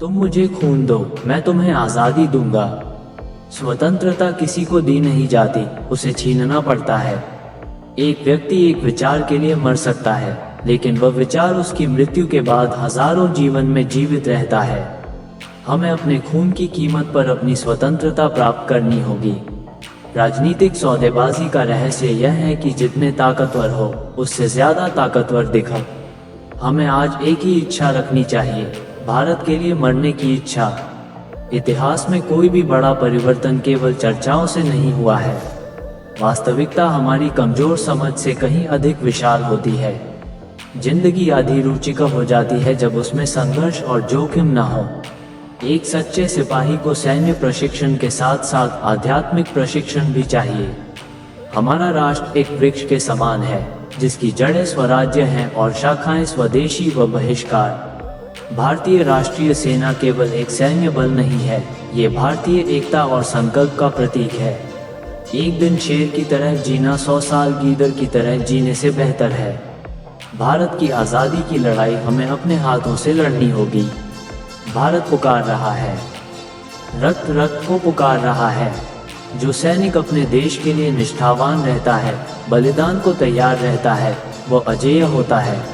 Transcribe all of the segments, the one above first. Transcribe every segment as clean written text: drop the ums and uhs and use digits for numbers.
तुम मुझे खून दो, मैं तुम्हें आज़ादी दूंगा। स्वतंत्रता किसी को दी नहीं जाती, उसे छीनना पड़ता है। एक व्यक्ति एक विचार के लिए मर सकता है, लेकिन वह विचार उसकी मृत्यु के बाद हजारों जीवन में जीवित रहता है। हमें अपने खून की कीमत पर अपनी स्वतंत्रता प्राप्त करनी होगी। राजनीतिक सौदेबाजी का रहस्य यह है कि जितने ताकतवर हो, उससे ज्यादा ताकतवर दिखो। हमें आज एक ही इच्छा रखनी चाहिए, भारत के लिए मरने की इच्छा। इतिहास में कोई भी बड़ा परिवर्तन केवल चर्चाओं से नहीं हुआ है। वास्तविकता हमारी कमजोर समझ से कहीं अधिक विशाल होती है। जिंदगी आधी रुचिकर हो जाती है जब उसमें संघर्ष और जोखिम न हो। एक सच्चे सिपाही को सैन्य प्रशिक्षण के साथ साथ आध्यात्मिक प्रशिक्षण भी चाहिए। हमारा राष्ट्र एक वृक्ष के समान है, जिसकी जड़ें स्वराज्य हैं और शाखाएं स्वदेशी व बहिष्कार। भारतीय राष्ट्रीय सेना केवल एक सैन्य बल नहीं है, ये भारतीय एकता और संकल्प का प्रतीक है। एक दिन शेर की तरह जीना 100 साल गीदड़ की तरह जीने से बेहतर है। भारत की आज़ादी की लड़ाई हमें अपने हाथों से लड़नी होगी। भारत पुकार रहा है, रक्त रक्त को पुकार रहा है। जो सैनिक अपने देश के लिए निष्ठावान रहता है, बलिदान को तैयार रहता है, वो अजेय होता है।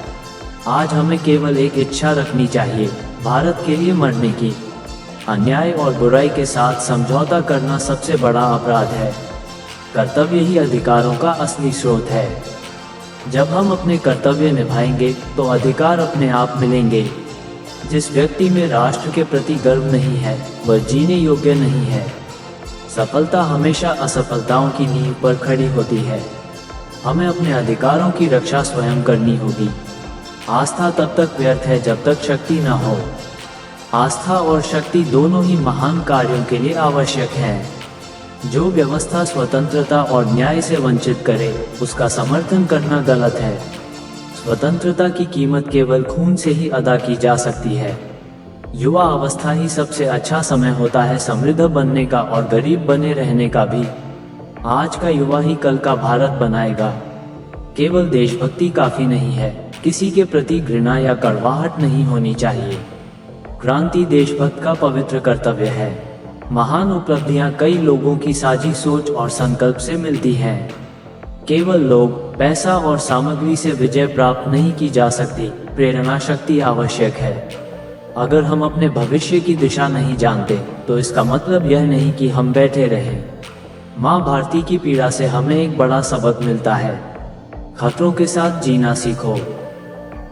आज हमें केवल एक इच्छा रखनी चाहिए, भारत के लिए मरने की। अन्याय और बुराई के साथ समझौता करना सबसे बड़ा अपराध है। कर्तव्य ही अधिकारों का असली स्रोत है। जब हम अपने कर्तव्य निभाएंगे तो अधिकार अपने आप मिलेंगे। जिस व्यक्ति में राष्ट्र के प्रति गर्व नहीं है, वह जीने योग्य नहीं है। सफलता हमेशा असफलताओं की नींव पर खड़ी होती है। हमें अपने अधिकारों की रक्षा स्वयं करनी होगी। आस्था तब तक व्यर्थ है जब तक शक्ति न हो। आस्था और शक्ति दोनों ही महान कार्यों के लिए आवश्यक हैं। जो व्यवस्था स्वतंत्रता और न्याय से वंचित करे, उसका समर्थन करना गलत है। स्वतंत्रता की कीमत केवल खून से ही अदा की जा सकती है। युवा अवस्था ही सबसे अच्छा समय होता है समृद्ध बनने का और गरीब बने रहने का भी। आज का युवा ही कल का भारत बनाएगा। केवल देशभक्ति काफी नहीं है, किसी के प्रति घृणा या कड़वाहट नहीं होनी चाहिए। क्रांति देशभक्त का पवित्र कर्तव्य है। महान उपलब्धियां कई लोगों की साझी सोच और संकल्प से मिलती हैं। केवल लोग, पैसा और सामग्री से विजय प्राप्त नहीं की जा सकती, प्रेरणा शक्ति आवश्यक है। अगर हम अपने भविष्य की दिशा नहीं जानते, तो इसका मतलब यह नहीं कि हम बैठे रहें। माँ भारती की पीड़ा से हमें एक बड़ा सबक मिलता है। खतरों के साथ जीना सीखो।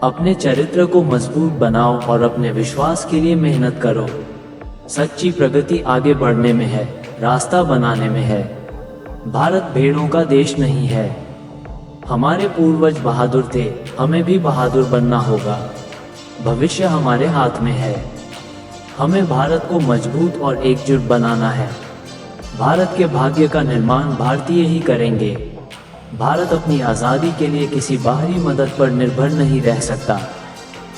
अपने चरित्र को मजबूत बनाओ और अपने विश्वास के लिए मेहनत करो। सच्ची प्रगति आगे बढ़ने में है, रास्ता बनाने में है। भारत भेड़ों का देश नहीं है। हमारे पूर्वज बहादुर थे, हमें भी बहादुर बनना होगा। भविष्य हमारे हाथ में है। हमें भारत को मजबूत और एकजुट बनाना है। भारत के भाग्य का निर्माण भारतीय ही करेंगे। भारत अपनी आज़ादी के लिए किसी बाहरी मदद पर निर्भर नहीं रह सकता।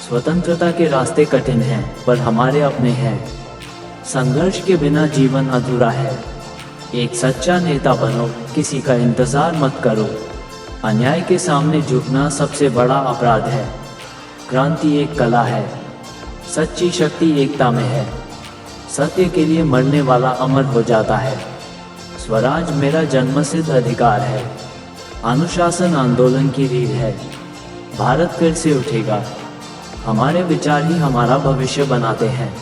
स्वतंत्रता के रास्ते कठिन हैं, पर हमारे अपने हैं। संघर्ष के बिना जीवन अधूरा है। एक सच्चा नेता बनो, किसी का इंतजार मत करो। अन्याय के सामने झुकना सबसे बड़ा अपराध है। क्रांति एक कला है। सच्ची शक्ति एकता में है। सत्य के लिए मरने वाला अमर हो जाता है। स्वराज मेरा जन्मसिद्ध अधिकार है। अनुशासन आंदोलन की रीढ़ है। भारत फिर से उठेगा। हमारे विचार ही हमारा भविष्य बनाते हैं।